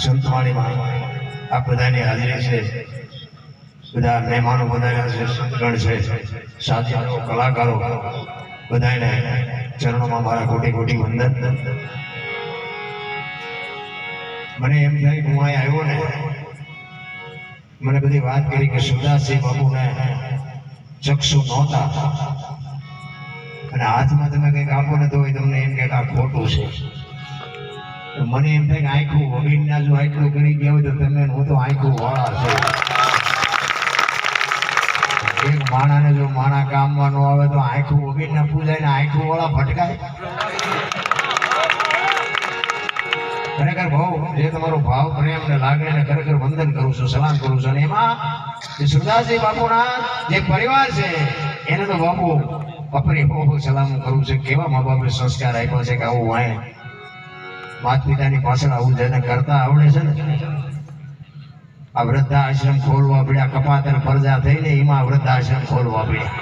સંતવાણીમાં આપ બધાની હાજરી છે, બધા મહેમાનો પધાર્યા છે, સંતગણ છે, સાથીઓ, કલાકારો, બધાને ચરણોમાં મારા કોટી કોટી વંદન. મને એમ થાય કે હું અહીંયા આવ્યો ને, મને બધી વાત કરી કે સુરદાસજી બાપુને ચક્ષુ નહોતા અને હાથમાં તમે કંઈક આપો ને તો તમને એમ કે આ ખોટું છે. મને એમ થાય કે આંખું વગીરના જો આટલું કરી ગયા હોય તો તમે હું તો આંખું વાળા છે. એક માણાને જો માણા કામમાં ન આવે તો આંખું વગીરના પૂજાય ને આંખું વાળા ભટકાય. ખરેખર ભાવ જે તમારો ભાવ પ્રેમ ને લાગણી ને ખરેખર વંદન કરું છું, સલામ કરું છું. અને એમાં સુરદાસજી બાપુના જે પરિવાર છે એને તો બાપુ અપરી બહુ સલામ કરું છું. કેવા મા બાપે સંસ્કાર આપ્યો છે કે આવું વાય માતા પિતાની પાછળ આવું જેને કરતા આવડે છે ને. આ વૃદ્ધાશ્રમ ખોલવા પડ્યા, કપાતર પરજા થઈને એમાં વૃદ્ધાશ્રમ ખોલવા પડ્યા.